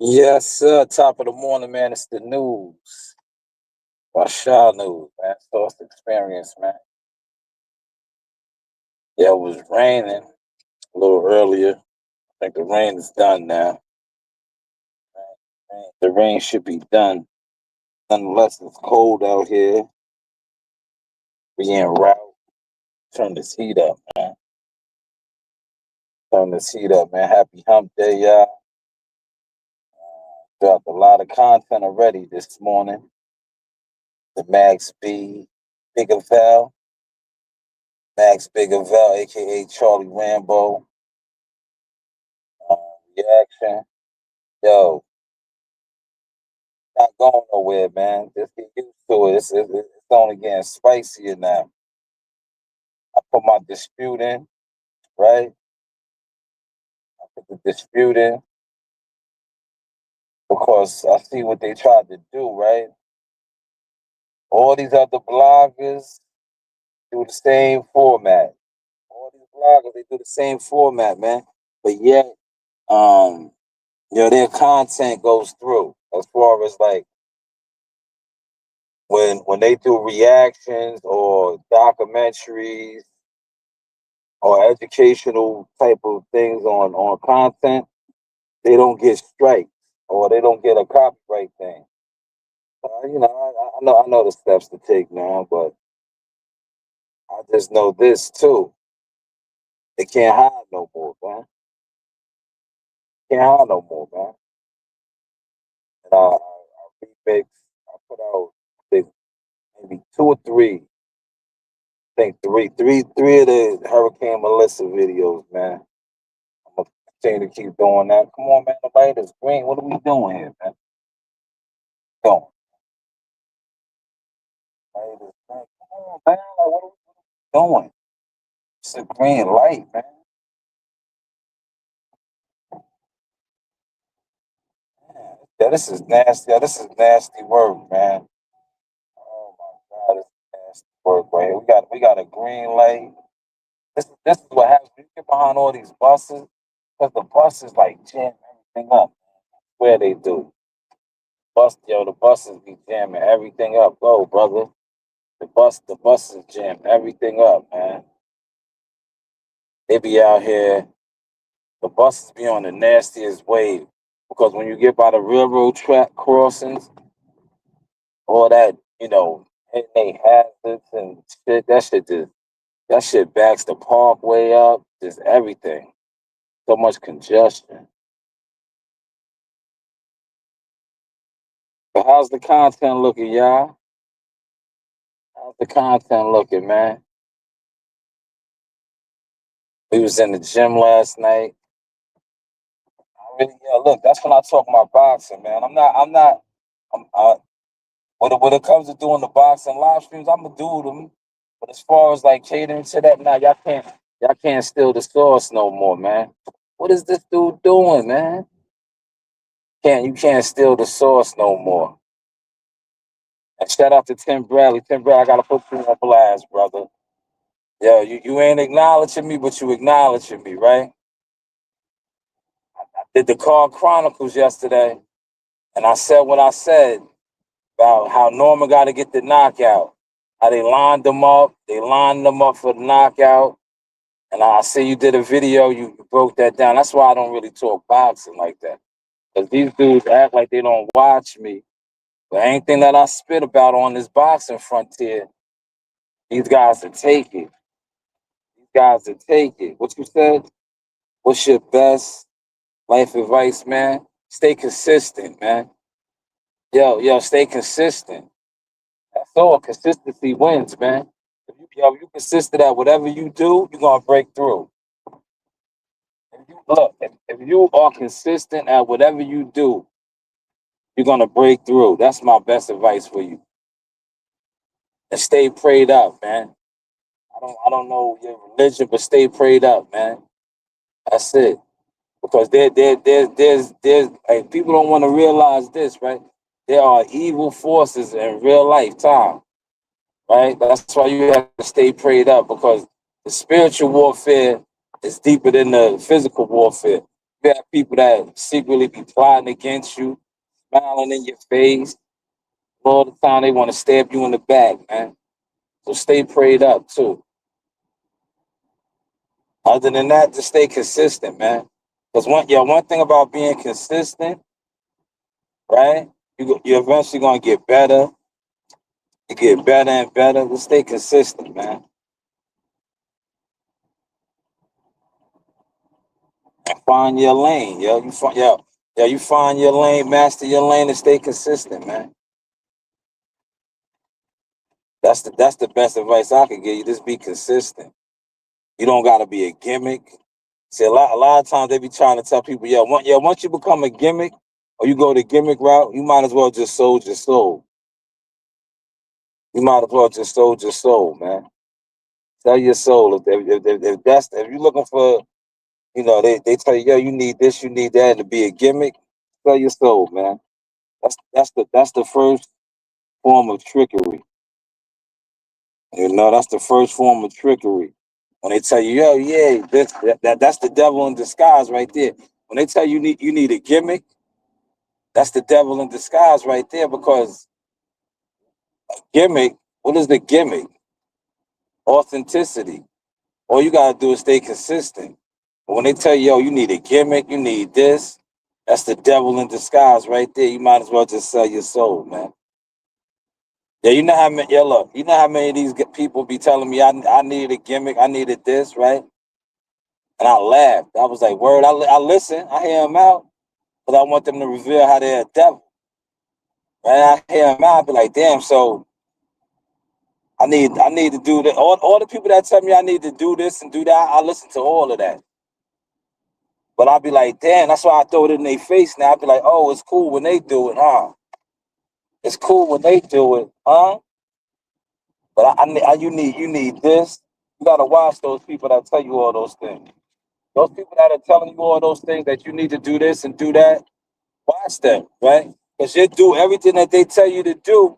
Yes, sir. Top of the morning, man. It's the news. Shanewz, man. Source experience, man. Yeah, it was raining a little earlier. I think the rain is done now. The rain should be done. Nonetheless, it's cold out here. We en route. Turn this heat up, man. Turn this heat up, man. Happy hump day, y'all. Dropped a lot of content already this morning. The Max B. Bigavel. Max Bigavel, a.k.a. Charlie Rambo. Uh, Reaction. Yo, not going nowhere, man. Just get used to it. It's only getting spicier now. I put my dispute in, right? I put the dispute in because I see what they tried to do, right? All these other bloggers do the same format. All these bloggers, they do the same format, man. But yet, um, their content goes through as far as like when they do reactions or documentaries or educational type of things on content, they don't get strikes or they don't get a copyright thing. I know the steps to take now, but I just know this too. They can't hide no more, man. Can't hide no more, man. And I remix. I put out I think maybe two or three. I think three of the Hurricane Melissa videos, man. I'm gonna continue to keep doing that. Come on, man. The light is green. What are we doing here, man? Going. Light is green. Come on, man. Like, what are we doing? It's a green light, man. Yeah, this is nasty. Yeah, this is nasty work, man. Oh my God, this is nasty work right here. We got a green light. This is what happens when you get behind all these buses, because the buses like jam everything up. Where they do. The buses be jamming everything up. Go, brother. The buses jam everything up, man. They be out here. The buses be on the nastiest wave because when you get by the railroad track crossings, all that, hitting they hazards and shit. That shit backs the parkway up. Just everything. So much congestion. But how's the content looking, y'all? How's the content looking, man? We was in the gym last night. Yeah, look, that's when I talk my boxing, man. When it comes to doing the boxing live streams, I'm gonna do them. But as far as like catering to that, now y'all can't steal the sauce no more, man. What is this dude doing, man? You can't steal the sauce no more. And shout out to Tim Bradley. Tim Bradley, I gotta put you on blast, brother. Yo, you ain't acknowledging me, but you acknowledging me, right? Did the Car Chronicles yesterday, and I said what I said about how Norman got to get the knockout. How they lined them up. They lined them up for the knockout. And I see you did a video. You broke that down. That's why I don't really talk boxing like that. Because these dudes act like they don't watch me. But anything that I spit about on this boxing frontier, these guys will take it. These guys will take it. What you said? What's your best life advice, man? Stay consistent, man. Yo, stay consistent. That's all. Consistency wins, man. If you consistent at whatever you do, you're gonna break through. If you are consistent at whatever you do, you're gonna break through. That's my best advice for you. And stay prayed up, man. I don't know your religion, but stay prayed up, man. That's it. Because there's like people don't want to realize this, right? There are evil forces in real life time, right? That's why you have to stay prayed up because the spiritual warfare is deeper than the physical warfare. You have people that secretly be plotting against you, smiling in your face. All the time they want to stab you in the back, man. So stay prayed up too. Other than that, just stay consistent, man. Because one thing about being consistent, right? You're eventually gonna get better. You get better and better. Just stay consistent, man. And find your lane, yo. You find your lane, master your lane, and stay consistent, man. That's the best advice I could give you. Just be consistent. You don't gotta be a gimmick. See, a lot of times they be trying to tell people, once you become a gimmick or you go the gimmick route, you might as well just sold your soul. You might as well just sold your soul, man. Sell your soul. If you're looking for, they tell you, you need this, you need that to be a gimmick. Sell your soul, man. That's the first form of trickery. That's the first form of trickery. When they tell you, yeah, that's the devil in disguise right there. When they tell you need a gimmick, that's the devil in disguise right there. Because gimmick, what is the gimmick? Authenticity. All you gotta do is stay consistent. But when they tell you, you need a gimmick, you need this, that's the devil in disguise right there. You might as well just sell your soul, man. Yeah, you know how many. Yeah, look, you know how many of these people be telling me I needed a gimmick, I needed this, right? And I laughed. I was like, word. I listen, I hear them out, but I want them to reveal how they're a devil. Right? I hear them out, I be like, damn. So I need to do that. All the people that tell me I need to do this and do that, I listen to all of that. But I'll be like, damn, that's why I throw it in their face now. I'll be like, oh, it's cool when they do it, huh? It's cool when they do it, huh? But you need this. You gotta watch those people that tell you all those things. Those people that are telling you all those things that you need to do this and do that, watch them, right? Because you do everything that they tell you to do,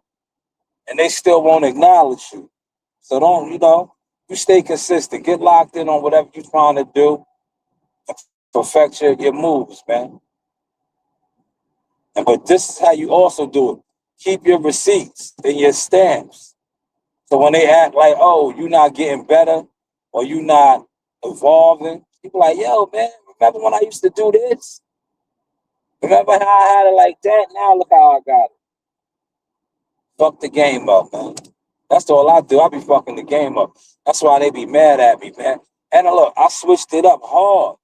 and they still won't acknowledge you. So don't, you stay consistent. Get locked in on whatever you're trying to do. Perfect your moves, man. But this is how you also do it. Keep your receipts and your stamps. So when they act like, oh, you're not getting better or you're not evolving, people like, yo, man, remember when I used to do this? Remember how I had it like that? Now look how I got it. Fuck the game up, man. That's all I do. I be fucking the game up. That's why they be mad at me, man. And look, I switched it up hard.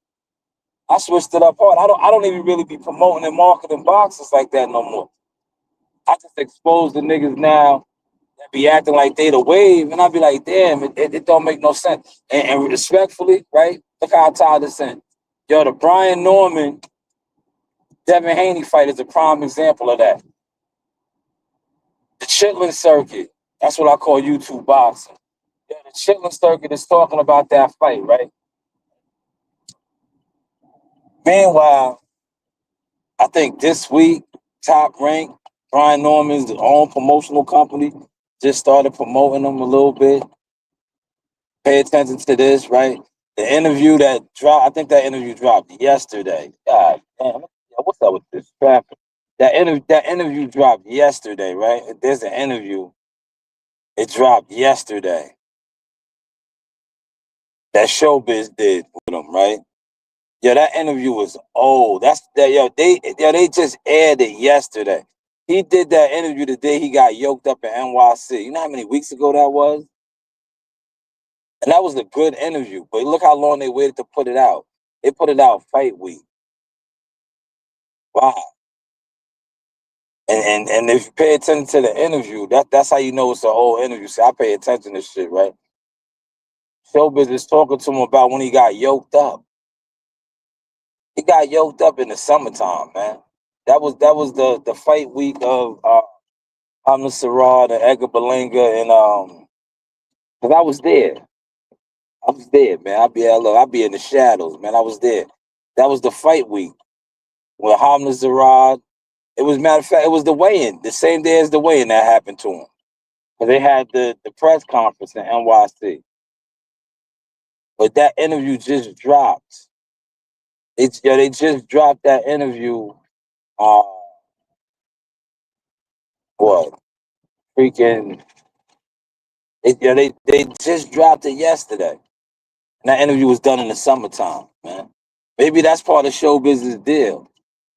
I don't even really be promoting and marketing boxes like that no more. I just expose the niggas now that be acting like they the wave, and I be like, damn, it don't make no sense. And respectfully, right? Look how I tie this in. Yo, the Brian Norman, Devin Haney fight is a prime example of that. The Chitlin circuit, that's what I call YouTube boxing. Yeah, the Chitlin circuit is talking about that fight, right? Meanwhile, I think this week, Top Rank, Brian Norman's own promotional company, just started promoting them a little bit. Pay attention to this, right? The interview that dropped, I think that interview dropped yesterday. God damn, what's up with this traffic? That interview dropped yesterday, right? There's an interview. It dropped yesterday that Showbiz did with him, right? Yeah, that interview was old. That's that they just aired it yesterday. He did that interview the day he got yoked up in NYC. You know how many weeks ago that was? And that was a good interview. But look how long they waited to put it out. They put it out fight week. Wow. And if you pay attention to the interview, that's how you know it's an old interview. See, I pay attention to shit, right? Showbiz is talking to him about when he got yoked up. He got yoked up in the summertime, man. That was the fight week of Hamza Sarad and Edgar Berlanga and because I was there. I was there, man. I'll be in the shadows, man. I was there. That was the fight week with Hamza Sarad. It was, matter of fact, it was the weigh-in, the same day as the weigh-in that happened to him. Because they had the press conference in NYC. But that interview just dropped. They just dropped that interview. Uh, what freaking? They just dropped it yesterday. And that interview was done in the summertime, man. Maybe that's part of show business deal.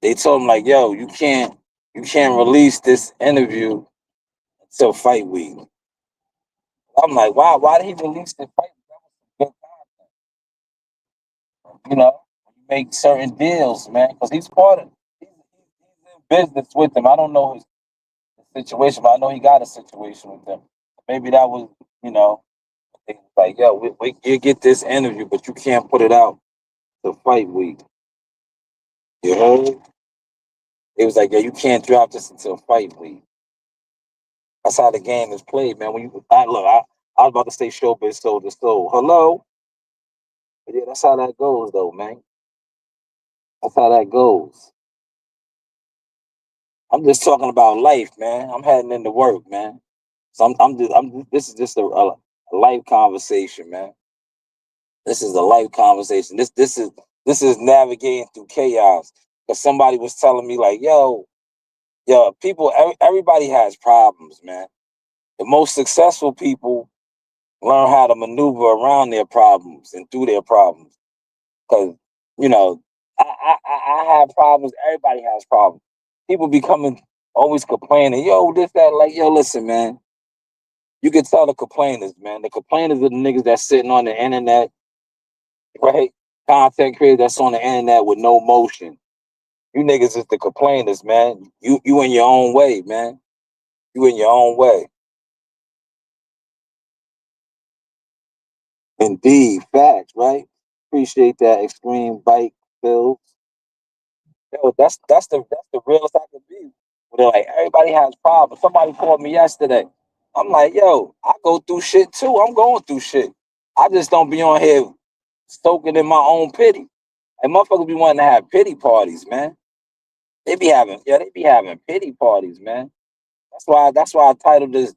They told him like, yo, you can't release this interview until fight week. I'm like, why did he release the fight? That was good. You know, you make certain deals, man, because he's part of he's in business with them. I don't know his situation, but I know he got a situation with them. Maybe that was, you know, they was like, yo, you get this interview, but you can't put it out the fight week. You heard? It was like, yeah, you can't drop this until fight week. That's how the game is played, man. When you I was about to say showbiz soul to soul. Hello, but yeah, that's how that goes, though, man. That's how that goes. I'm just talking about life, man. I'm heading into work, man. So this is just a life conversation, man. This is a life conversation. This is navigating through chaos. Cause somebody was telling me like, yo, everybody has problems, man. The most successful people learn how to maneuver around their problems and through their problems. Because, you know, I have problems. Everybody has problems. People be coming, always complaining, yo, this, that, like, yo, listen, man. You can tell the complainers, man. The complainers are the niggas that's sitting on the internet, right? Content creators that's on the internet with no motion. You niggas is the complainers, man. You in your own way, man. You in your own way. Indeed, facts, right? Appreciate that extreme bike build. Yo, that's the realest I can be. Where they're like, everybody has problems. Somebody called me yesterday. I'm like, yo, I go through shit too. I'm going through shit. I just don't be on here soaking in my own pity. And motherfuckers be wanting to have pity parties, man. They be having pity parties, man. That's why I titled this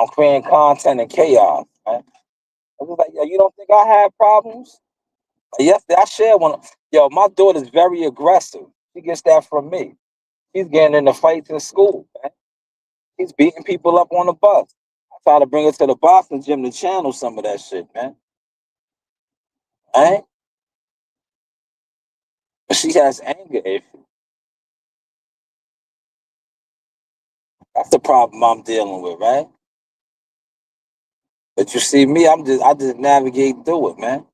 creating content and chaos, man. I was like, yo, you don't think I have problems? Yes, I share one. Yo, my daughter's very aggressive. She gets that from me. She's getting into fights in school, man. He's beating people up on the bus. I try to bring her to the boxing gym to channel some of that shit, man. Right? But she has anger issues. That's the problem I'm dealing with, right? But you see me, I just navigate through it, man.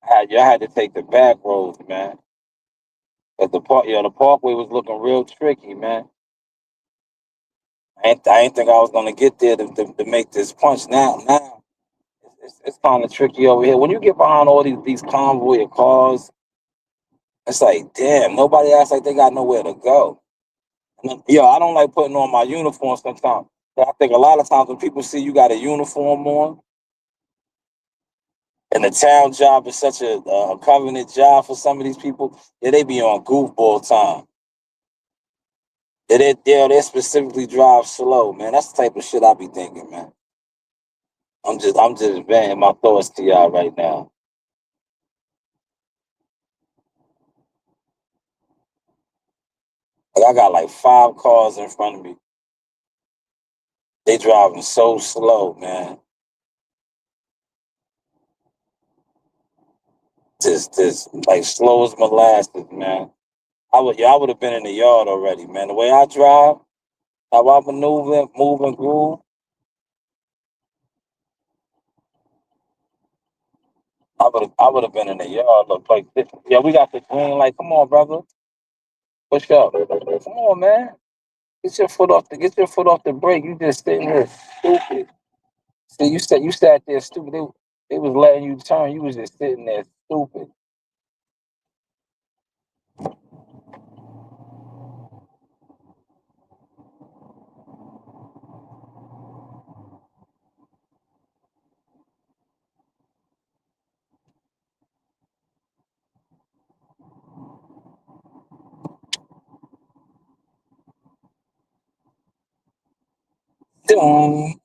I had to take the back roads, man. Cause the parkway was looking real tricky, man. I ain't think I was gonna get there to make this punch. Now it's kind of tricky over here. When you get behind all these convoy of cars, it's like, damn, nobody acts like they got nowhere to go. Yo, I don't like putting on my uniform sometimes. But I think a lot of times when people see you got a uniform on, and the town job is such a covenant job for some of these people, yeah, they be on goofball time. They specifically drive slow, man. That's the type of shit I be thinking, man. I'm just venting my thoughts to y'all right now. Like I got like 5 cars in front of me. They driving so slow, man. Just like slow as molasses, man. I would have been in the yard already, man. The way I drive, how I maneuver, move and groove, I would have been in the yard. Look like this. Yeah, we got the green light. Come on, brother. Push up. Come on, man. Get your foot off the brake. You just sitting here stupid. See, you sat there stupid. They was letting you turn. You was just sitting there stupid. Doom.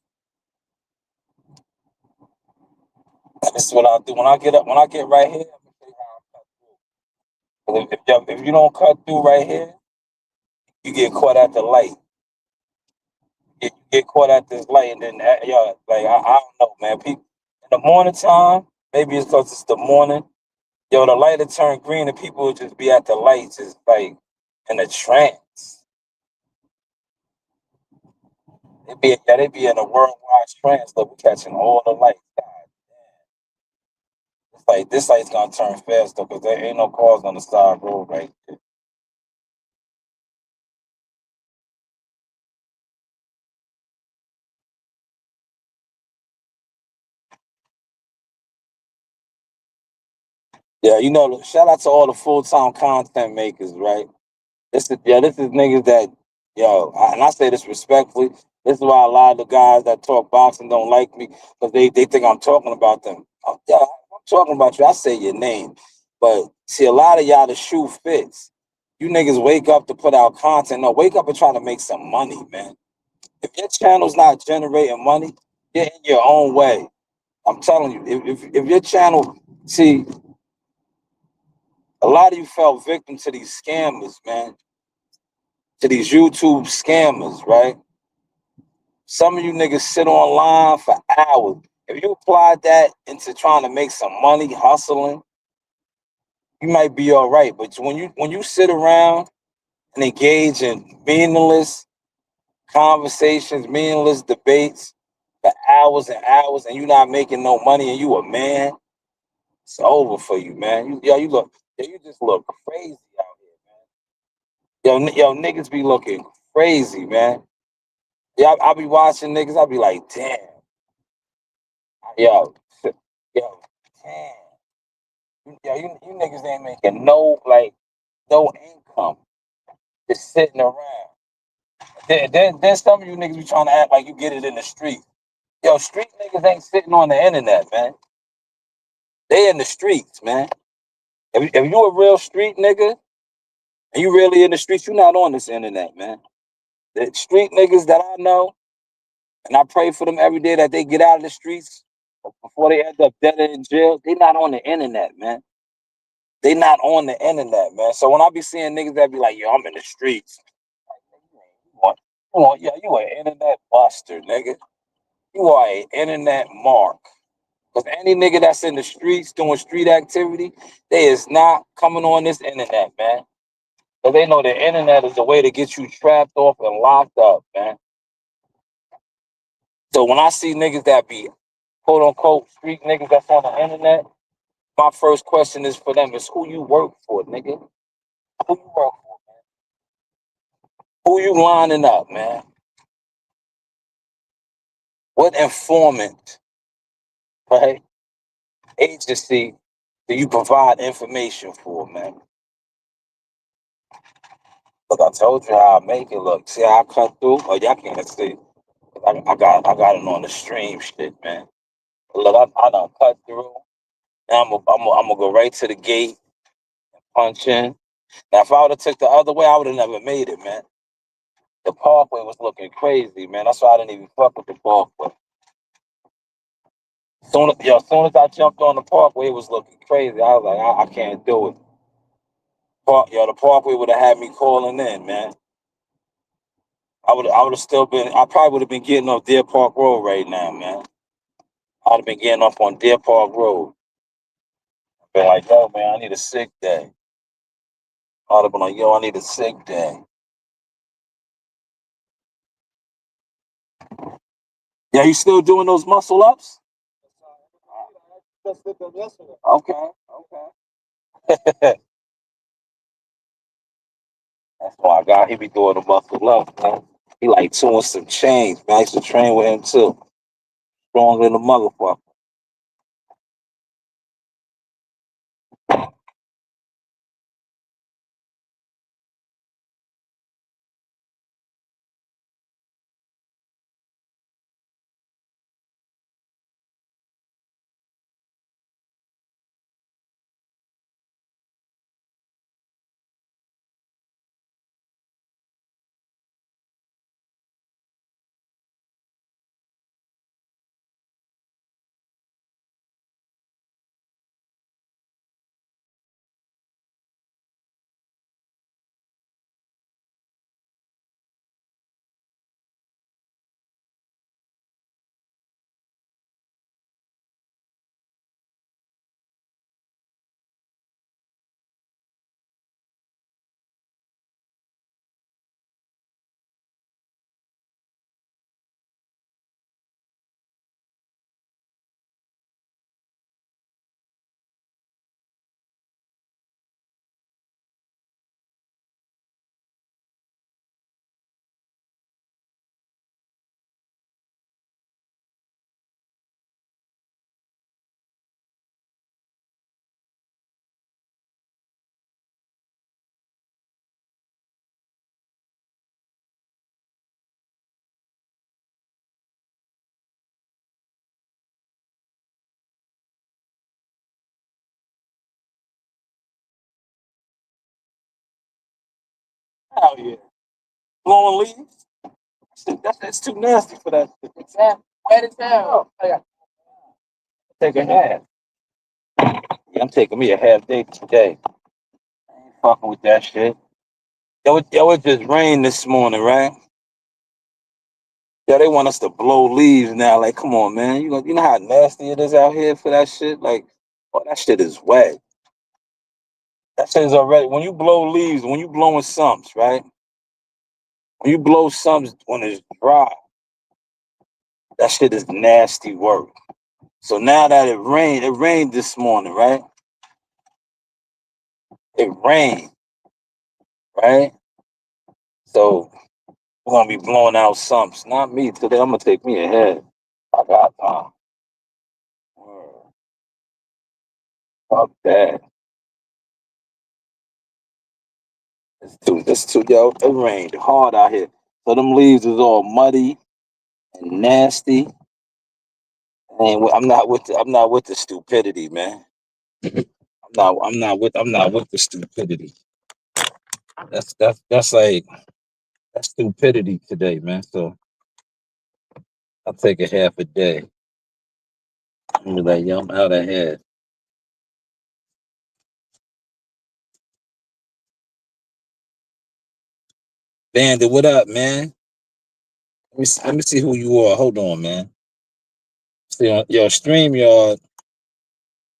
This is what I do when I get up. When I get right here, If you don't cut through right here, you get caught at the light. You get caught at this light, and then like I don't know, man. People in the morning time, maybe it's because it's the morning. Yo, the light will turn green, and people will just be at the lights, just like in a trance. They be in a worldwide trance, though, catching all the lights. God, it's like this light's gonna turn fast though, because there ain't no cars on the side road right there. Yeah, shout out to all the full time content makers, right? This is niggas that, and I say this respectfully. This is why a lot of the guys that talk boxing don't like me because they think I'm talking about them. Oh, yeah, I'm talking about you. I say your name, but see, a lot of y'all the shoe fits. You niggas wake up to put out content. No, wake up and try to make some money, man. If your channel's not generating money, you're in your own way. I'm telling you, if your channel, see, a lot of you fell victim to these scammers, man, to these YouTube scammers, right? Some of you niggas sit online for hours. If you apply that into trying to make some money, hustling, you might be all right. But when you sit around and engage in meaningless conversations, meaningless debates for hours and hours, and you're not making no money, and you a man, it's over for you, man. You just look crazy out here, man. Yo, niggas be looking crazy, man. Yeah, I be watching niggas. I be like, damn, yo, yo, damn. You niggas ain't making no income. Just sitting around. Then some of you niggas be trying to act like you get it in the street. Yo, street niggas ain't sitting on the internet, man. They in the streets, man. If you a real street nigga and you really in the streets, you not on this internet, man. The street niggas that I know, and I pray for them every day that they get out of the streets before they end up dead in jail. They not on the internet, man. They not on the internet, man. So when I be seeing niggas that be like, yo, I'm in the streets. You an internet buster, nigga. You are an internet mark. Because any nigga that's in the streets doing street activity, they is not coming on this internet, man. Because they know the internet is a way to get you trapped off and locked up, man. So when I see niggas that be quote unquote street niggas that's on the internet, my first question is for them is who you work for, nigga. Who you work for? Who you lining up, man? What informant, right? Agency do you provide information for, man? Look, I told you how I make it look. See how I cut through? Oh, y'all can't see. I got it on the stream shit, man. Look, I done cut through. Now I'm gonna go right to the gate, punch in. Now, if I would have took the other way, I would have never made it, man. The parkway was looking crazy, man. That's why I didn't even fuck with the parkway. Soon as I jumped on the parkway, it was looking crazy. I was like, I can't do it. The parkway would have had me calling in, man. I would have still been. I probably would have been getting off Deer Park Road right now, man. I'd have been getting off on Deer Park Road. Been like, yo, man, I need a sick day. I'd have been like, yo, I need a sick day. Yeah, you still doing those muscle ups? Okay, okay. That's why I got. He be doing the muscle ups, man. He like two and some chains, man. I used to train with him too. Stronger than the motherfucker. out here blowing leaves. That's too nasty for that. It's wet as hell. I gotta take a half. Yeah, I'm taking me a half day today. I ain't fucking with that shit. It just rained this morning, right? Yeah, they want us to blow leaves now. Like, come on, man. You know how nasty it is out here for that shit? Like, oh, that shit is wet. That shit is already when you blow leaves, when you blowing sumps, right? When you blow sumps when it's dry, that shit is nasty work. So now that it rained this morning, right? It rained, right? So we're gonna be blowing out sumps. Not me today. I'm gonna take me ahead. I got time. Fuck that. It's too, yo, it rained hard out here. So them leaves is all muddy and nasty. And I'm not with the stupidity, man. I'm not with the stupidity. That's like that's stupidity today, man. So I'll take a half a day. I'm be like, yo, I'm out of here. Bandit, what up, man? Let me see who you are. Hold on, man. See, yo, stream, y'all.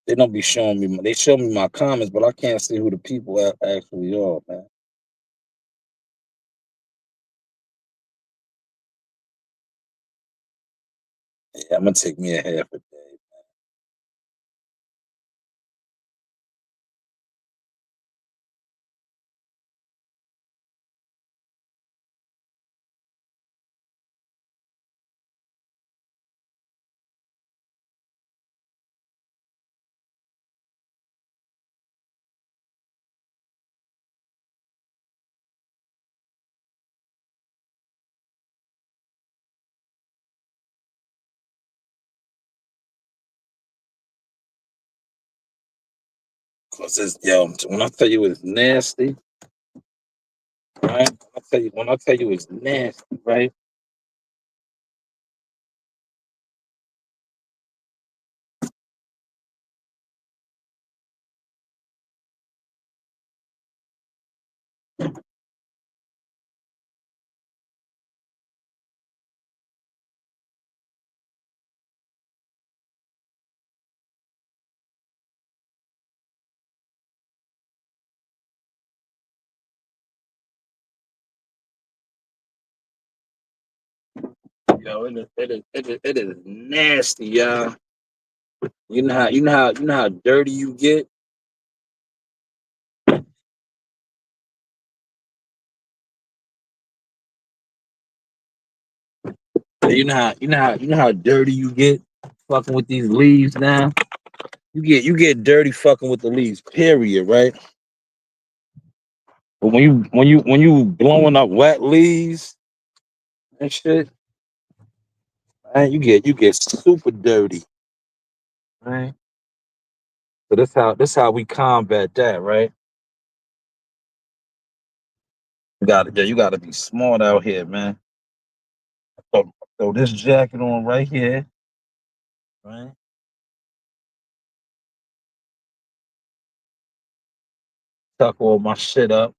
They don't be showing me. They show me my comments, but I can't see who the people actually are, man. Yeah, I'm gonna take me a half a day. Cause it's yo, when I tell you it's nasty, right? When I tell you it's nasty, right? Yo, it is nasty, y'all. You know how dirty you get. You know how dirty you get fucking with these leaves now. You get dirty fucking with the leaves. Period, right? But when you blowing up wet leaves and shit, man, you get super dirty, right? So this how we combat that, right? You gotta be smart out here, man. So throw this jacket on right here, right? Tuck all my shit up.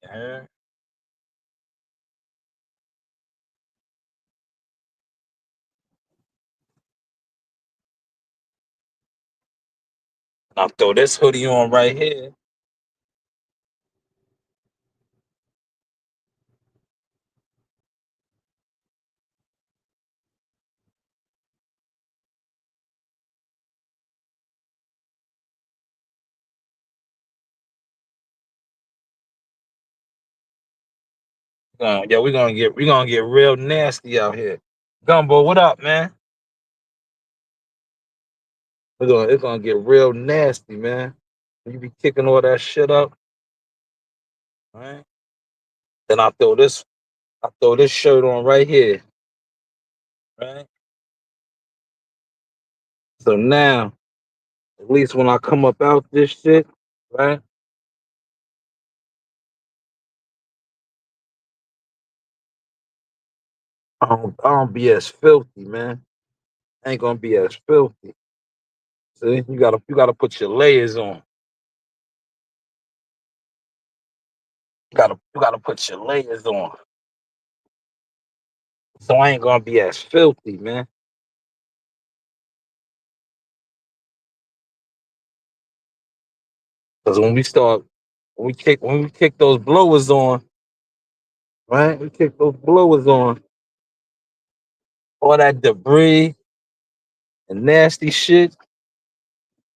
Yeah. Now throw this hoodie on right here. We gonna get real nasty out here. Gumbo, what up, man? It's gonna get real nasty, man. You be kicking all that shit up, right? Then I throw this shirt on right here, right? So now, at least when I come up out this shit, right? I don't be as filthy, man. I ain't gonna be as filthy. See, you gotta put your layers on. You gotta put your layers on. So I ain't gonna be as filthy, man. Cause when we kick those blowers on, right? We kick those blowers on, all that debris and nasty shit.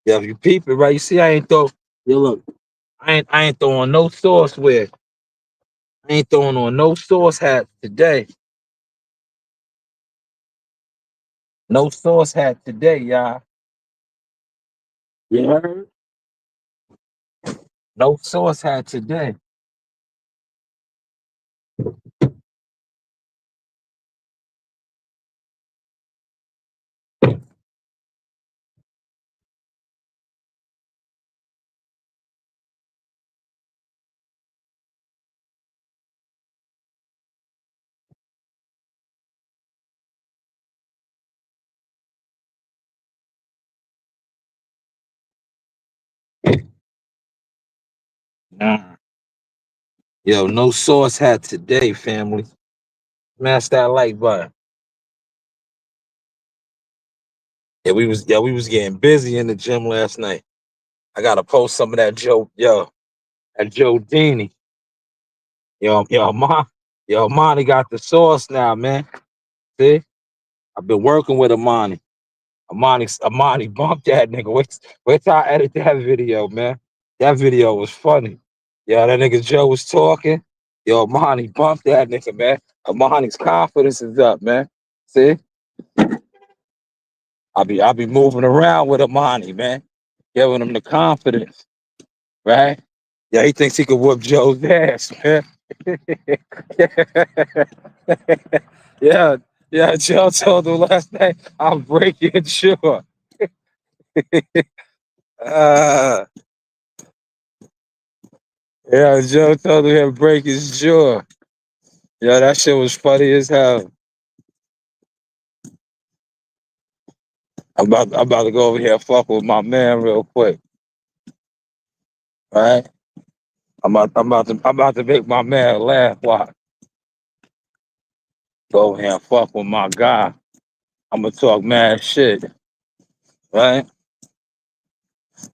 Yeah, if you peep it, right? You see, I ain't throw. Yo, look, I ain't throwing no sauce with. I ain't throwing on no sauce hat today. No sauce hat today, y'all. You heard? No sauce hat today. Nah. Yo, no sauce hat today, family. Smash that like button. Yeah, we was getting busy in the gym last night. I gotta post some of that Joe Dini. Amani got the sauce now, man. See, I've been working with Amani. Amani bumped that nigga. Wait till I edit that video, man. That video was funny. Yeah, that nigga Joe was talking. Yo, Amani bumped that nigga, man. Amani's confidence is up, man. See, I be moving around with Amani, man, giving him the confidence, right? Yeah, he thinks he could whoop Joe's ass, man. yeah, yeah. Joe told him last night, "I'll break your jaw." uh, yeah, Joe told him he'll break his jaw. Yeah, that shit was funny as hell. I'm about to go over here and fuck with my man real quick, all right? I'm about to make my man laugh. Watch. Go over here and fuck with my guy. I'm gonna talk mad shit, right?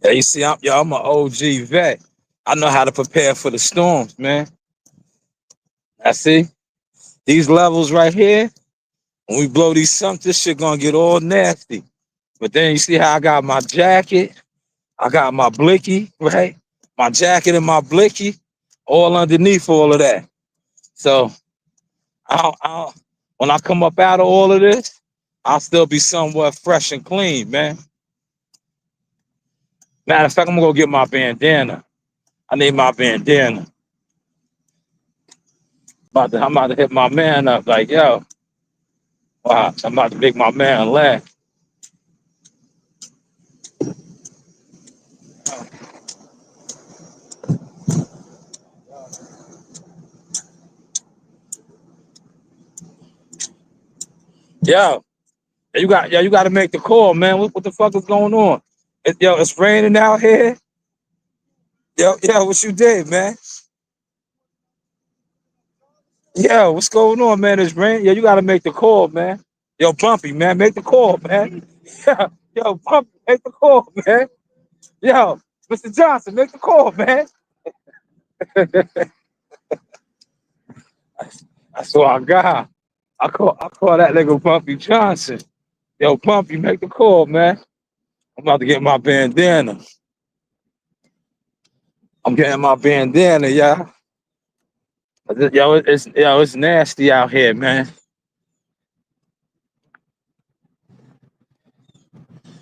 Yeah, you see, I'm an OG vet. I know how to prepare for the storms, man. I see these levels right here. When we blow these sumps, this shit gonna get all nasty. But then you see how I got my jacket, I got my blicky, right? My jacket and my blicky, all underneath all of that. So when I come up out of all of this, I'll still be somewhat fresh and clean, man. Matter of fact, I'm gonna go get my bandana. I need my bandana. I'm about to hit my man up like, yo, wow, I'm about to make my man laugh. Yo, you got to make the call, man. What the fuck is going on? It's raining out here. Yo, what you did, man? Yo, what's going on, man? It's rain. Yo, you got to make the call, man. Yo, Bumpy, man, make the call, man. Yo, Bumpy, make the call, man. Yo, Mr. Johnson, make the call, man. That's what I got. I call that nigga Bumpy Johnson. Yo, Bumpy, make the call, man. I'm about to get my bandana. I'm getting my bandana, y'all. It's nasty out here, man.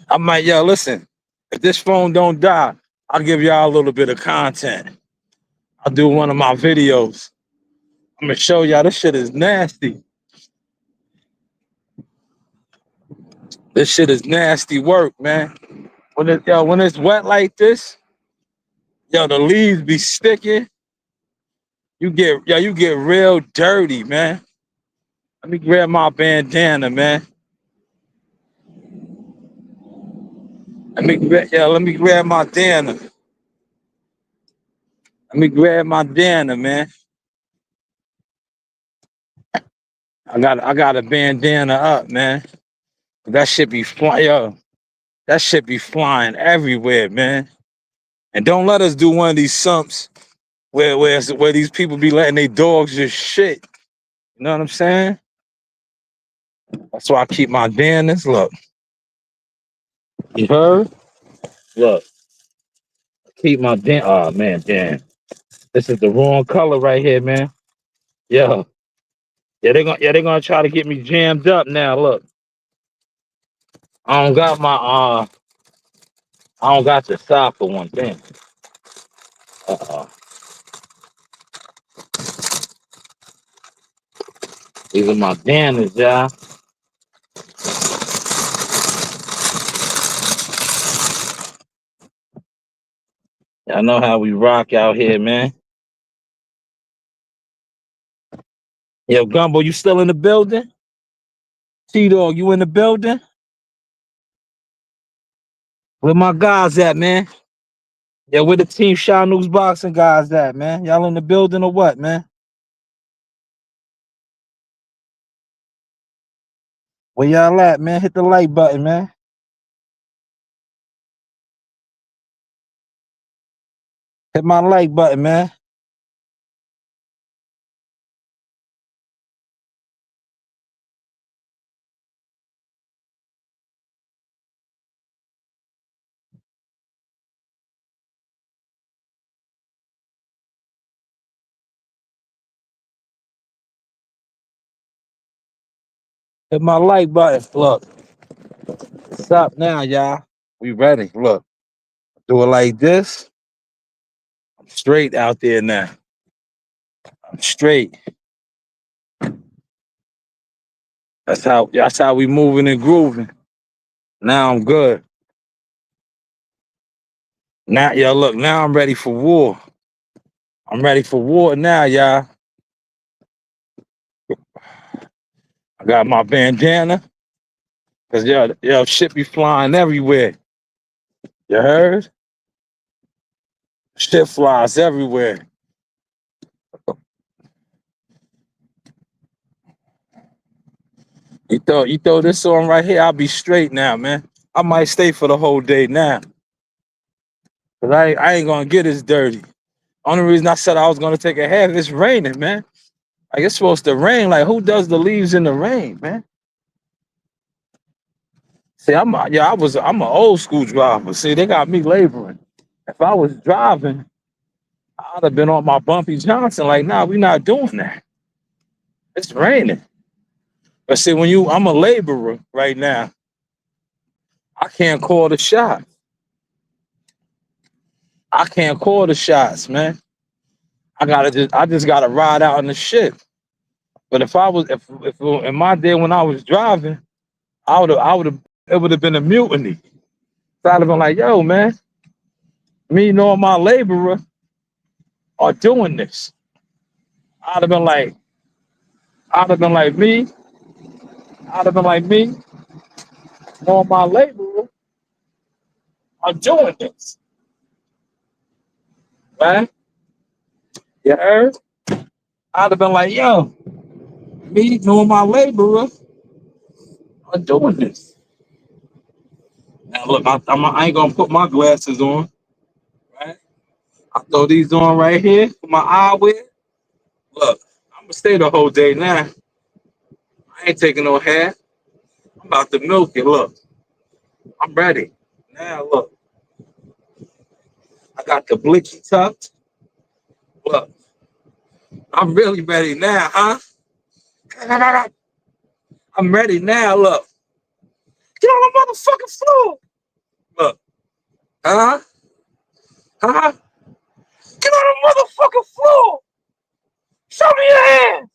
I might, listen. If this phone don't die, I'll give y'all a little bit of content. I'll do one of my videos. I'm gonna show y'all this shit is nasty. This shit is nasty work, man. When it's wet like this, the leaves be sticking. You get real dirty, man. Let me grab my bandana, man. Let me grab my dana. Let me grab my dana, man. I got a bandana up, man. That shit be flying, yo. That shit be flying everywhere, man. And don't let us do one of these sumps where these people be letting their dogs just shit. You know what I'm saying? That's why I keep my bandanas. Look, you heard? Look, keep my dan. Oh man, damn. This is the wrong color right here, man. Yo, they're gonna try to get me jammed up now. Look, I don't got my I don't got the sock for one thing. Uh, these are my bandanas, y'all. Y'all know how we rock out here, man. Yo, Gumbo, you still in the building? T-Dog, you in the building? Where my guys at, man? Yeah, where the team Shanewz boxing guys at, man? Y'all in the building or what, man? Where y'all at, man? Hit the like button, man. Hit my like button, man. Hit my like button. Look, stop now, y'all. We ready. Look, do it like this. I'm straight out there now. I'm straight. That's how we moving and grooving. Now I'm good. Now, y'all look, now I'm ready for war. I'm ready for war now, y'all. I got my bandana. Cause shit be flying everywhere. You heard? Shit flies everywhere. You throw this on right here, I'll be straight now, man. I might stay for the whole day now. Cause I ain't gonna get as dirty. Only reason I said I was gonna take a half, it's raining, man. Like it's supposed to rain. Like who does the leaves in the rain, man? See, I'm an old school driver. See, they got me laboring. If I was driving, I'd have been on my Bumpy Johnson. Like, nah, we not doing that. It's raining. But see, I'm a laborer right now. I can't call the shot. I can't call the shots, man. I just gotta ride out in the shit. But if in my day when I was driving, it would have been a mutiny. So I'd have been like, yo, man, me knowing my laborer are doing this. I'd have been like, I'd have been like me, I'd have been like me, knowing my laborer are doing this. Right? You heard? I'd have been like, yo, me knowing my laborer are doing this. Now look, I ain't gonna put my glasses on, right? I throw these on right here for my eyewear. Look, I'm gonna stay the whole day now. I ain't taking no hair. I'm about to milk it. Look, I'm ready. Now look, I got the blicky tucked. Look, I'm really ready now, huh? I'm ready now. Look, get on the motherfucking floor. Look, huh? Huh? Get on the motherfucking floor. Show me your hands.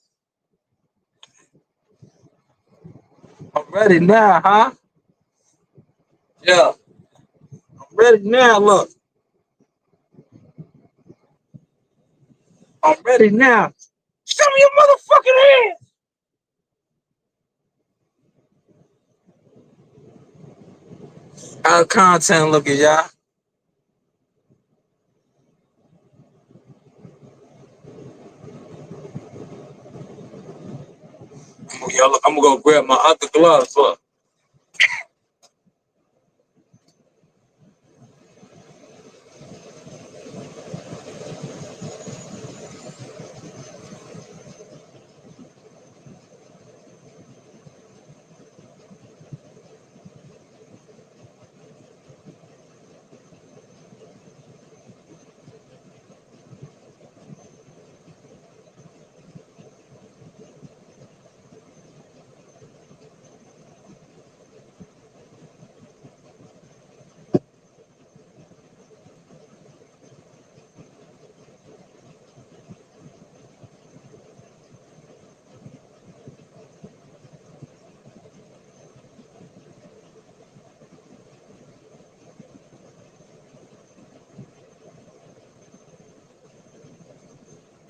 I'm ready now, huh? Yeah, I'm ready now. Look, I'm ready now. Show me your motherfucking hands. How the content looking, y'all? Y'all, look, I'm gonna go grab my other gloves. Look.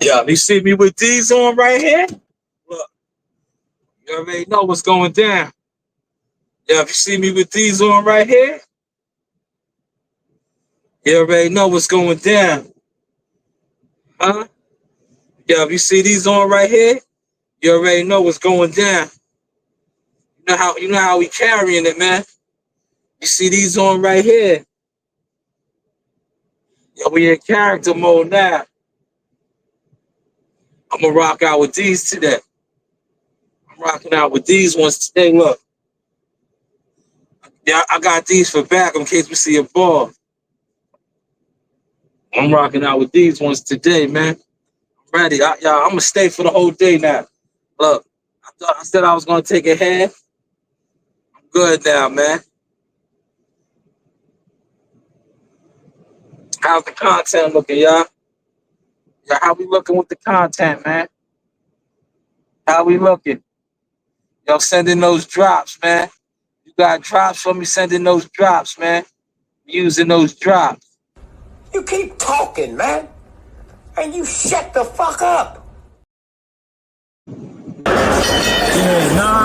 Yeah, you see me with these on right here? Look, you already know what's going down. Yeah, if you see me with these on right here, you already know what's going down. Huh? Yeah, if you see these on right here, you already know what's going down. You know how we carrying it, man. You see these on right here. Yo, we in character mode now. I'm gonna rock out with these today. I'm rocking out with these ones today. Look, yeah, I got these for back in case we see a ball. I'm rocking out with these ones today, man. I'm ready. I'm gonna stay for the whole day now. Look, I said I was gonna take a half. I'm good now, man. How's the content looking, y'all? Yeah, how we looking with the content, man? How we looking? Yo, sending those drops, man. You got drops for me, sending those drops, man. Using those drops. You keep talking, man, and you shut the fuck up.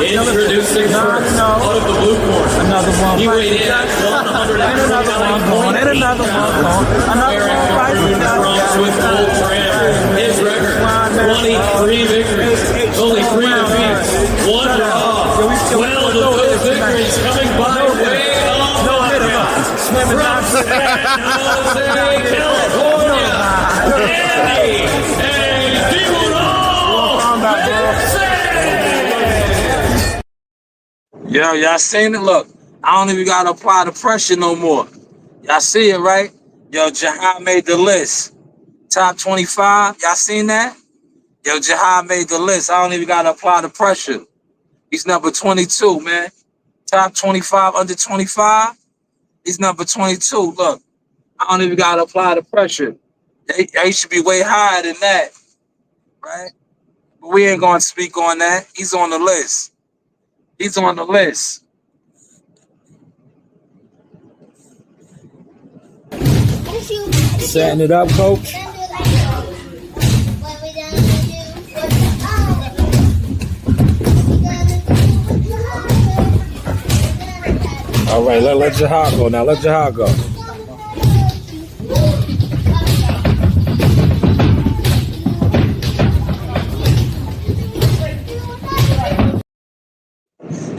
Yeah, introducing first, out of the blue corner. Another one. He weighed in at 149.8. Another With full trim. His record, 23 victories. Only 3 defeats. 1 draw. 12 of those victories coming by way of from San Jose, California. Andy Yo, y'all seen it? Look, I don't even gotta apply the pressure no more. Y'all see it, right? Yo, Jahad made the list. Top 25. Y'all seen that? Yo, Jahad made the list. I don't even gotta apply the pressure. He's number 22, man. Top 25 under 25. He's number 22. Look, I don't even gotta apply the pressure. They should be way higher than that, right? But we ain't gonna speak on that. He's on the list. He's on the list. Setting it up, coach. All right, let Jahad go now. Let Jahad go.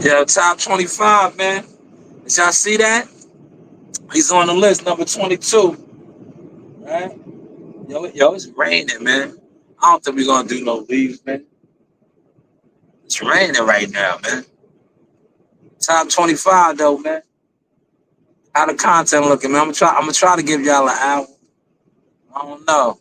Yeah, top 25, man. Did y'all see that? He's on the list, number 22. Right? Yo, it's raining, man. I don't think we're gonna do no leaves, man. It's raining right now, man. Top 25 though, man. How the content looking, man? I'm gonna try to give y'all an hour. I don't know.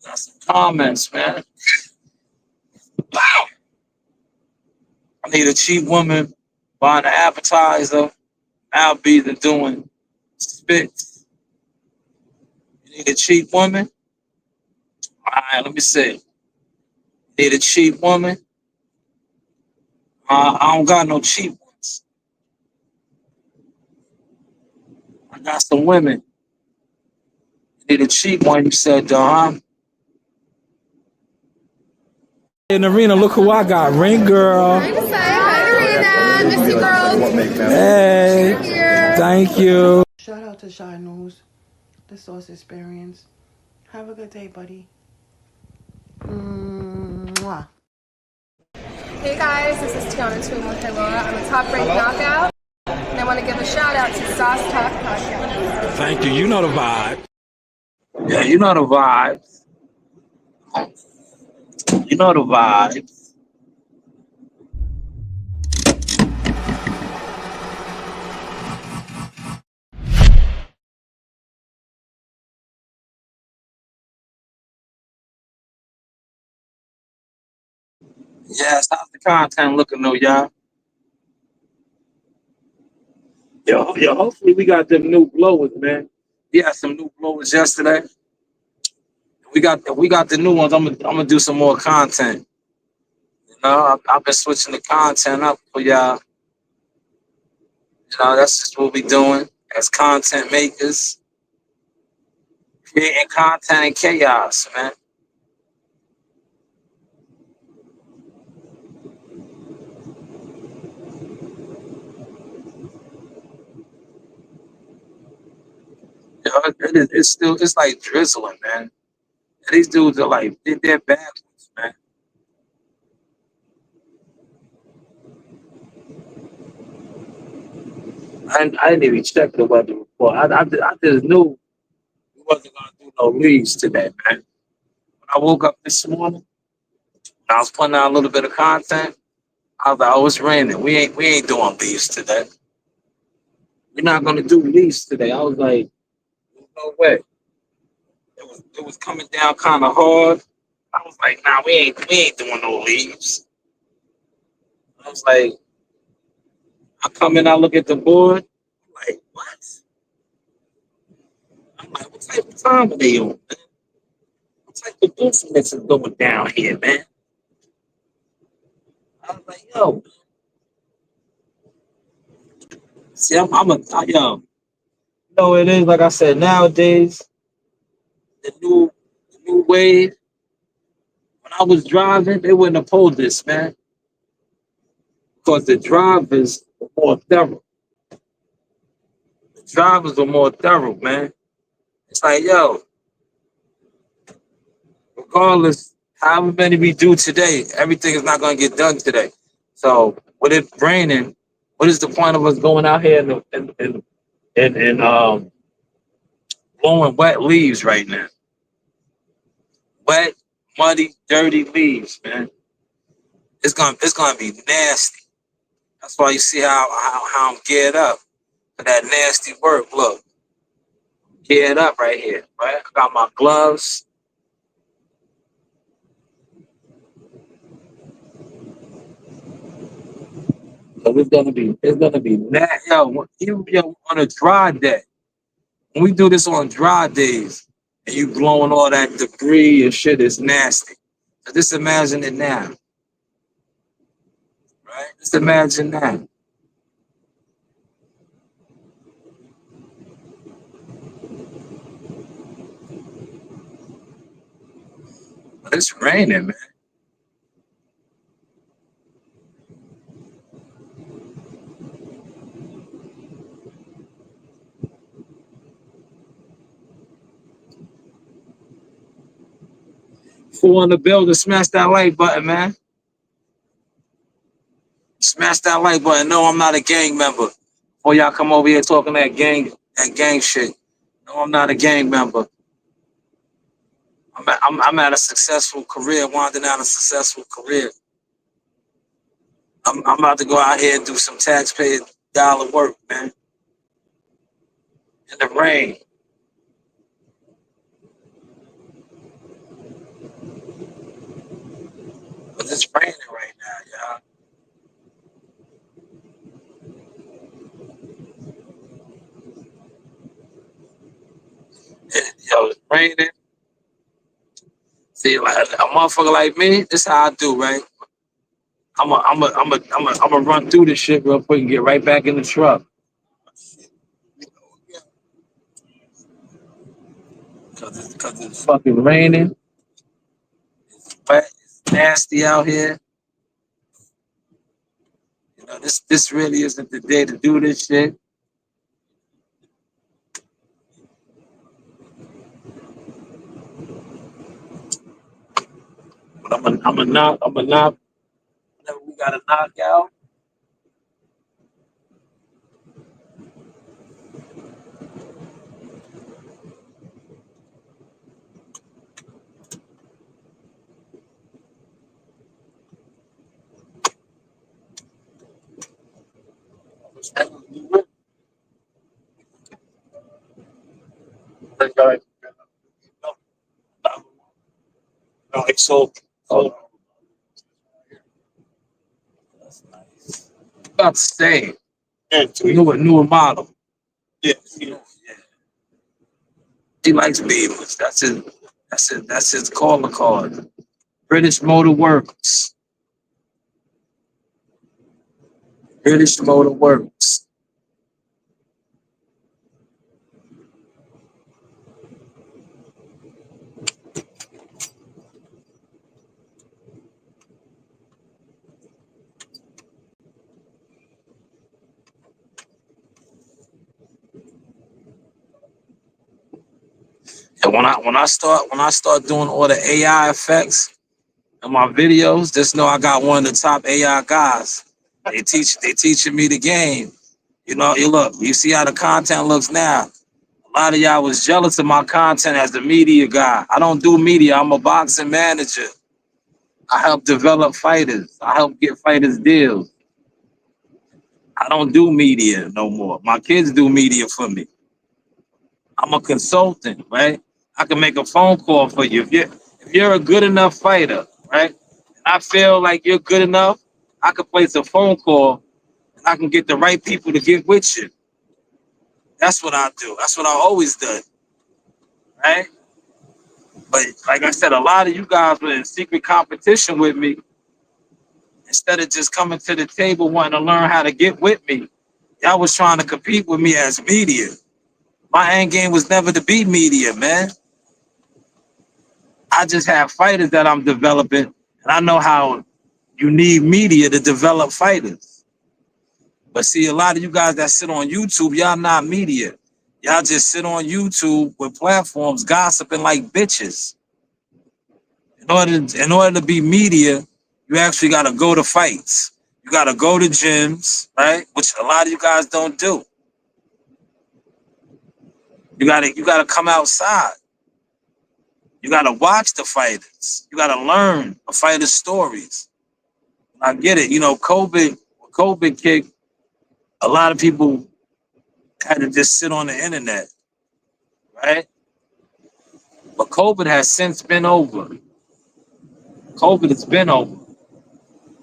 Got some comments, man. I need a cheap woman buying an appetizer. I'll be the doing spits. You need a cheap woman? All right, let me see. Need a cheap woman? I don't got no cheap ones. I got some women. You need a cheap one, you said, Don. In the arena, look who I got. Ring girl. Hi, Arena. Miss you, girls. Hey. Thank you. Shout out to Shanewz, the Sauce Experience. Have a good day, buddy. Mwah. Hey guys, this is Tiana Toomba Laura. I'm a top rank knockout. And I want to give a shout out to Sauce Talk Podcast. Thank you. You know the vibe. Yeah, you know the vibes. You know the vibes. Yes, how's the content looking though, y'all? Yo, hopefully we got them new blowers, man. We had some new blowers yesterday. We got the new ones. I'm gonna do some more content. You know, I've been switching the content up for y'all. You know, that's just what we doing as content makers, creating content and chaos, man. You know, it's like drizzling, man. These dudes are like they're bad ones, man. I didn't even check the weather report. I just knew we wasn't gonna do no leaves today, man. When I woke up this morning, I was putting out a little bit of content. I was like, oh, it's raining. We ain't doing leaves today. We're not gonna do leaves today. I was like, there's no way. It was coming down kind of hard. I was like, nah, we ain't doing no leaves. I was like, I come in, I look at the board. I'm like, what? I'm like, what type of time are they on, man? What type of business is going down here, man? I was like, yo, see, yo, you know what it is? Like I said, nowadays, the new wave, when I was driving, they wouldn't have pulled this, man. Because the drivers were more thorough. The drivers were more thorough, man. It's like, yo, regardless, however many we do today, everything is not going to get done today. So with it raining, what is the point of us going out here and blowing wet leaves right now? Wet, muddy, dirty leaves, man. It's gonna be nasty. That's why you see how I'm geared up for that nasty work. Look, geared up right here, right? I got my gloves. So it's gonna be yo, on a dry day. When we do this on dry days and you blowing all that debris and shit, is nasty. So just imagine it now, right? Just imagine that. But it's raining, man. Who on the building, smash that like button, man. Smash that like button. No, I'm not a gang member. Before y'all come over here talking that gang shit. No, I'm not a gang member. I'm at a successful career, winding down a successful career. I'm about to go out here and do some taxpayer dollar work, man. In the rain. Cause it's raining right now, y'all. Yo, it's raining. See, like a motherfucker like me, this how I do, right? I'm a run through this shit real quick and get right back in the truck. Cause it's fucking raining. It's wet. It's nasty out here. You know, this really isn't the day to do this shit. But I'm a knock. Whenever we got a knockout. No, it's so that's nice. About to say newer model. Yeah, yeah. He likes Beamers. That's his caller card. British Motor Works. British Motor Works. And when I start doing all the AI effects in my videos, just know I got one of the top AI guys. They teaching me the game. You know, you see how the content looks now. A lot of y'all was jealous of my content as the media guy. I don't do media. I'm a boxing manager. I help develop fighters. I help get fighters deals. I don't do media no more. My kids do media for me. I'm a consultant, right? I can make a phone call for you. If you're a good enough fighter, right? And I feel like you're good enough, I can place a phone call and I can get the right people to get with you. That's what I do. That's what I always done, right? But like I said, a lot of you guys were in secret competition with me. Instead of just coming to the table wanting to learn how to get with me, y'all was trying to compete with me as media. My end game was never to be media, man. I just have fighters that I'm developing, and I know how you need media to develop fighters. But see, a lot of you guys that sit on YouTube, y'all not media. Y'all just sit on YouTube with platforms gossiping like bitches. In order to be media, you actually got to go to fights. You got to go to gyms, right? Which a lot of you guys don't do. You gotta come outside. You gotta watch the fighters. You gotta learn the fighters' stories. I get it. You know, COVID kicked, a lot of people had to just sit on the internet, right? But COVID has since been over. COVID has been over.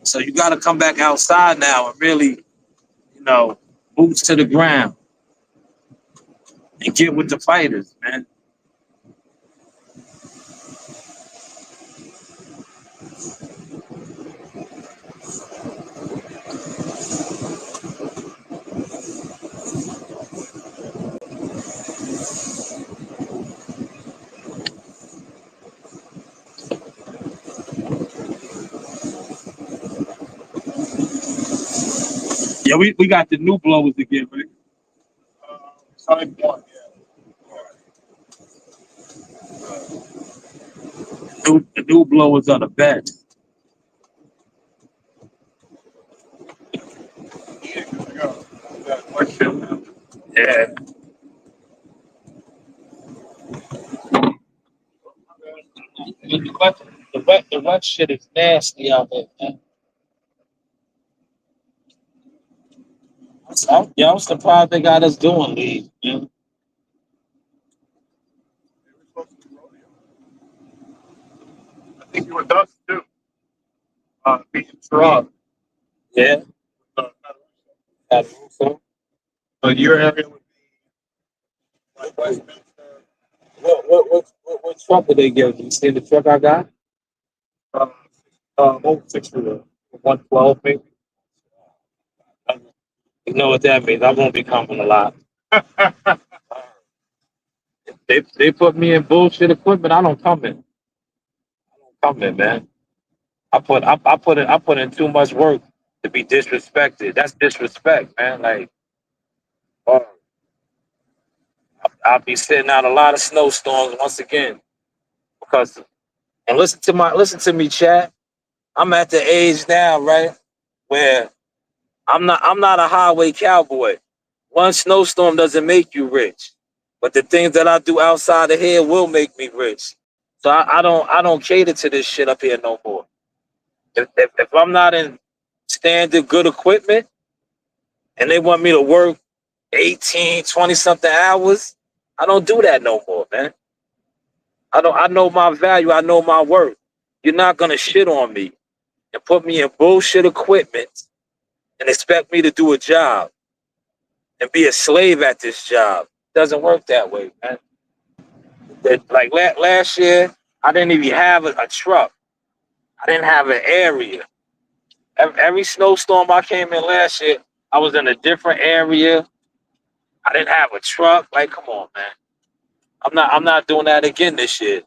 So you gotta come back outside now and really, boots to the ground and get with the fighters, man. Yeah, we got the new blowers again, right? The new blowers are the best. Yeah. The wet shit is nasty out there, man. I'm surprised they got us doing these, man. I think you were dust too. Being truck. Yeah. So your area would be like Westminster. What truck did they give you? You see the truck I got? Uh, 06 to the 112 maybe. You know what that means? I won't be coming a lot. They put me in bullshit equipment. I don't come in. Come in, man. I put in too much work to be disrespected. That's disrespect, man. Like, oh, I'll be sitting out a lot of snowstorms once again because. And listen to me, chat. I'm at the age now, right, where I'm not a highway cowboy. One snowstorm doesn't make you rich, but the things that I do outside of here will make me rich. So I don't cater to this shit up here no more. If I'm not in standard good equipment and they want me to work 18, 20 something hours, I don't do that no more, man. I know my value, I know my worth. You're not gonna shit on me and put me in bullshit equipment and expect me to do a job and be a slave at this job. Doesn't work that way, man. Like last year, I didn't even have a truck. I didn't have an area. Every snowstorm I came in last year, I was in a different area. I didn't have a truck. Like, come on, man. I'm not doing that again this year.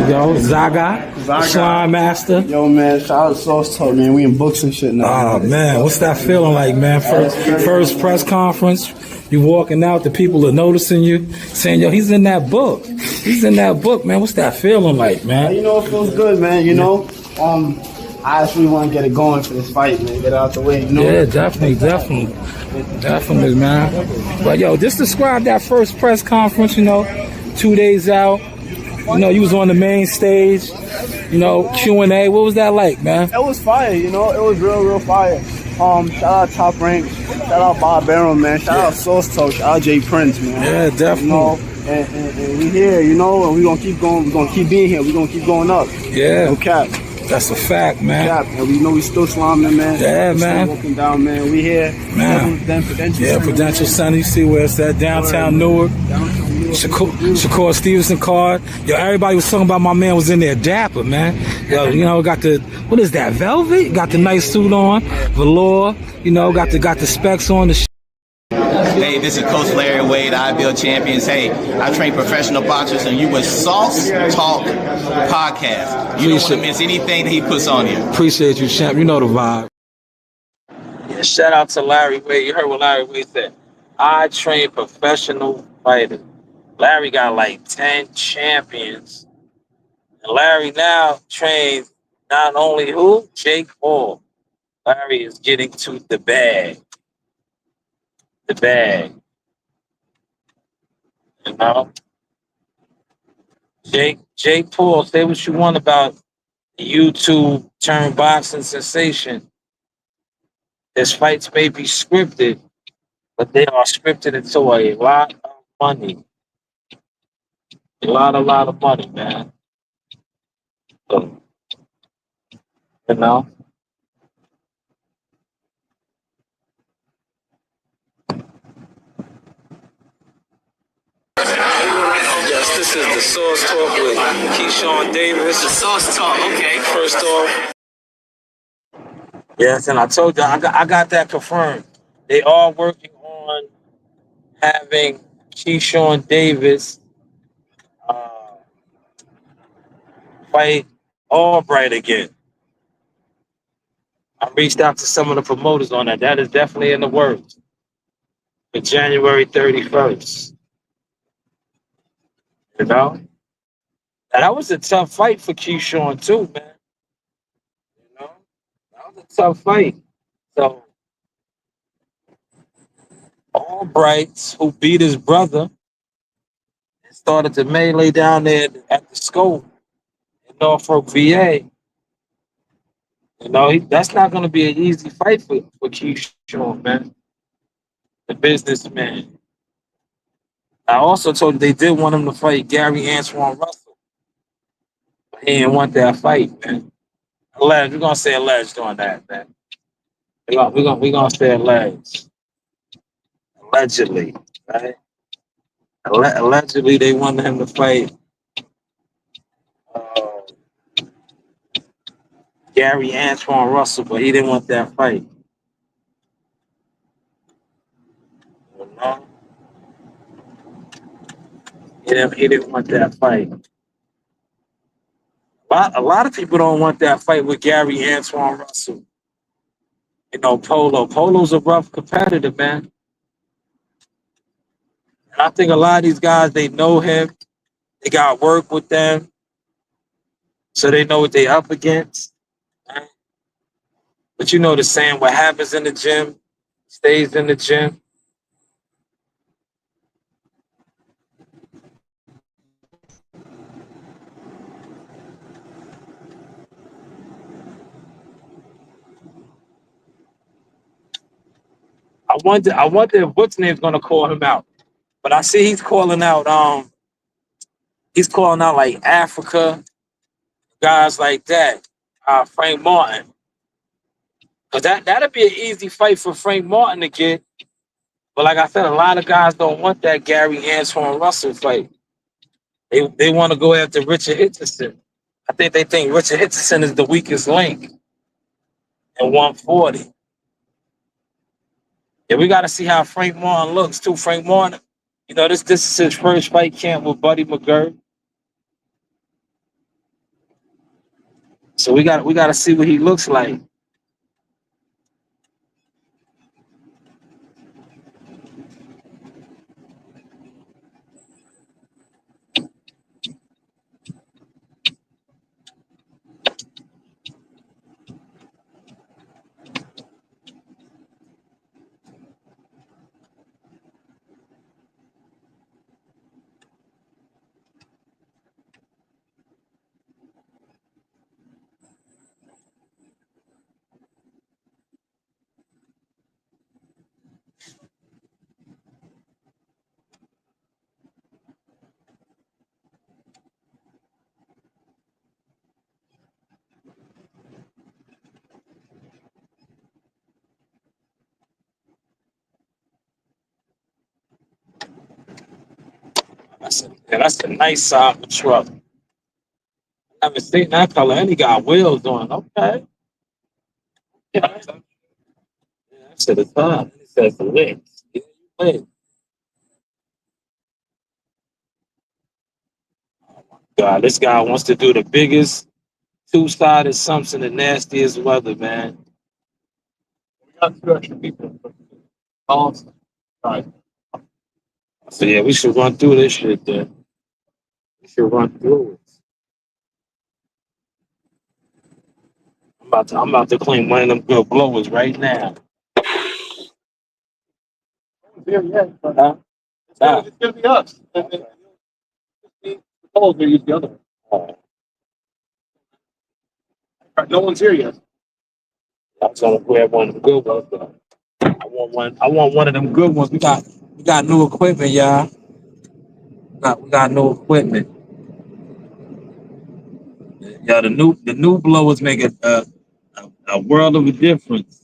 Yo, Zaga, Slime Master. Yo, man, shout out to Sauce Talk, man. We in books and shit now. Oh man, what's that feeling like, man? First press conference, you walking out, the people are noticing you, saying, "Yo, he's in that book. He's in that book, man." What's that feeling like, man? You know, it feels good, man. You know, I actually want to get it going for this fight, man. Get it out the way, you know? Yeah, definitely, man. But yo, just describe that first press conference. You know, 2 days out. You know, you was on the main stage. You know, Q&A. What was that like, man? It was fire, you know. It was real fire. Shout out Top Rank. Shout out Bob Barron, man. Shout out Sauce Talk. Shout out Jay Prince, man. Yeah, definitely. You know, and we here, you know, and we gonna keep going. We gonna keep being here. We gonna keep going up. Yeah. No cap. That's a fact, man. Cap. And we know we still slamming, man. Yeah, we man. Still walking down, man. We here. Man. Prudential Center. You see where it's at, downtown Newark. Shakur Stevenson card. Yo, everybody was talking about my man was in there dapper, man. Yo, you know, got the, what is that, velvet? Got the nice suit on, velour, you know, got the specs on, the Hey, this is Coach Larry Wade, IBL Champions. Hey, I train professional boxers, and you with Sauce Talk Podcast. You don't want to miss anything that he puts on here. Appreciate you, champ. You know the vibe. Yeah, shout out to Larry Wade. You heard what Larry Wade said. I train professional fighters. Larry got like 10 champions. And Larry now trains not only who? Jake Paul. Larry is getting to the bag. The bag. You know? Jake Paul, say what you want about the YouTube turned boxing sensation. His fights may be scripted, but they are scripted into a lot of money. A lot of money, man. So, you know. Yes, this is the Source Talk with Keyshawn Davis. The Source Talk, okay. First off, Yes, and I told you I got that confirmed. They are working on having Keyshawn Davis fight Albright again. I reached out to some of the promoters on that. That is definitely in the works for January 31st. You know? And that was a tough fight for Keyshawn too, man. You know? That was a tough fight. So Albright, who beat his brother, started to melee down there at the school in Norfolk, VA. You know, that's not going to be an easy fight for Keyshawn, man, the businessman. I also told you they did want him to fight Gary Antoine Russell. But he didn't want that fight, man. Alleged. We're going to say alleged on that, man. We're gonna say alleged. Allegedly, right? Allegedly, they wanted him to fight uh, Gary Antoine Russell, but he didn't want that fight. You know? He didn't want that fight. A lot of people don't want that fight with Gary Antoine Russell. You know, Polo's a rough competitor, man. And I think a lot of these guys, they know him. They got work with them. So they know what they up against. Right? But you know the saying, what happens in the gym stays in the gym. I wonder if what's name's gonna call him out. But I see he's calling out like Africa, guys like that. Frank Martin. Cause that'd be an easy fight for Frank Martin to get. But like I said, a lot of guys don't want that Gary Antoine Russell fight. They want to go after Richard Hitchison. I think they think Richard Hitchison is the weakest link in 140. Yeah, we got to see how Frank Martin looks too. Frank Martin, you know, this is his first fight camp with Buddy McGirt. So we got to see what he looks like. That's a nice solid truck. I haven't seen that color, and he got wheels on. Okay. Yeah, that's to the top. It says lit. Yeah, lit. God, this guy wants to do the biggest two-sided sumps in the nastiest weather, man. We got 2 extra people. Awesome. Right. So yeah, we should run through this shit then. We should run through it. I'm about to claim one of them good blowers right now. It's gonna be us. Oh, they use the other one. No one's here yet. I was gonna grab one of the good ones. Though. I want one of them good ones. We got new equipment, y'all. We got new equipment. Yeah, the new blowers make a world of a difference.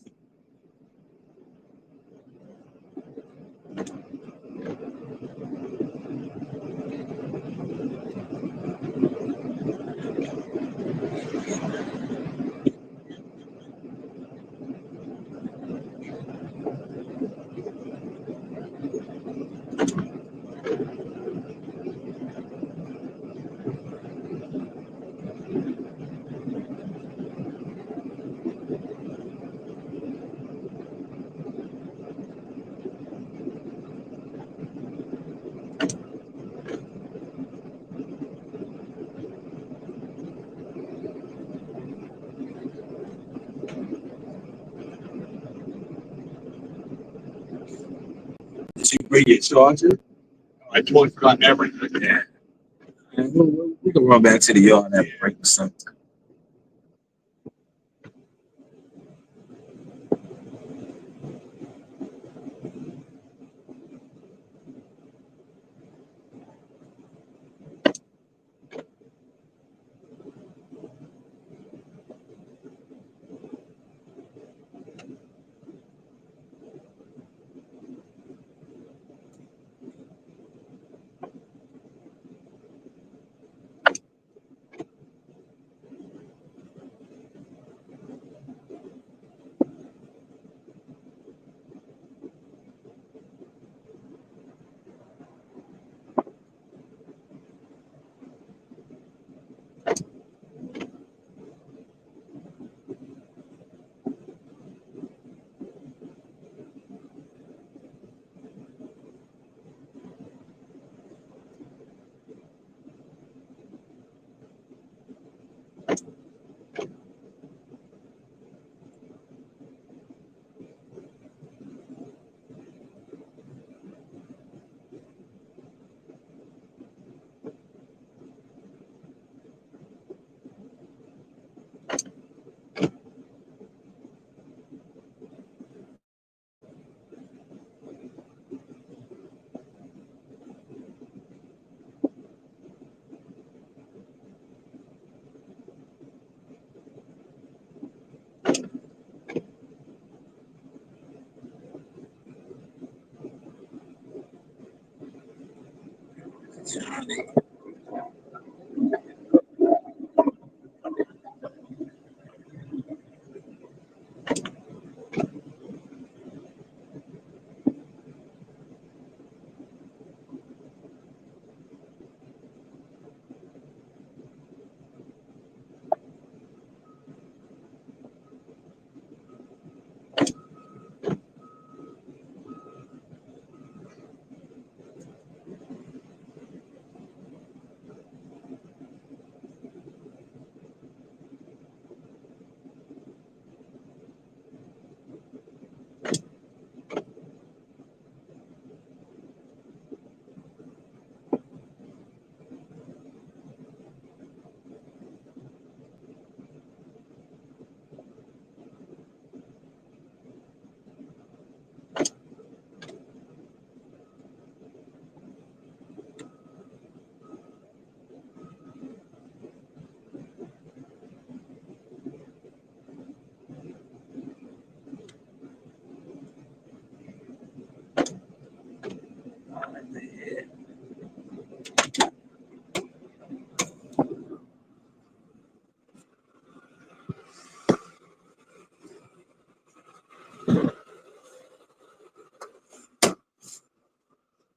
Did you bring your charger? I totally forgot everything. Yeah. We can run back to the yard and have a break or something.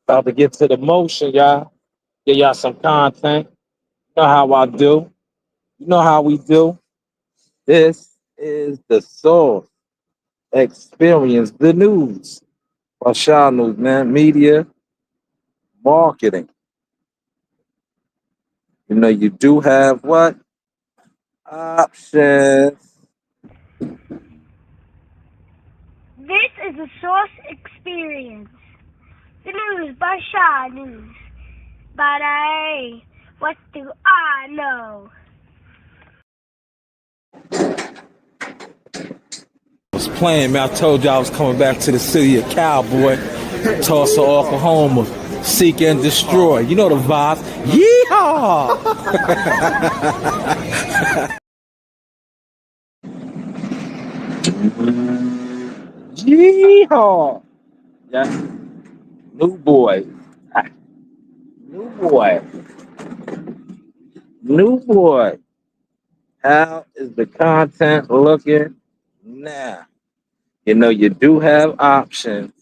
About to get to the motion, y'all. Get y'all some content. You know how I do. You know how we do. This is the source. Experience the news. Shanewz, man. Media, marketing. You know, you do have what? Options. This is a Source Experience. The news by Shanewz. But what do I know? I was playing, man. I told you I was coming back to the city of Cowboy, Tulsa, Oklahoma. Seek and destroy. You know the vibes. Yeah. Yeehaw. Yeah. New boy. Ah, New boy. New boy. How is the content looking now? You know, you do have options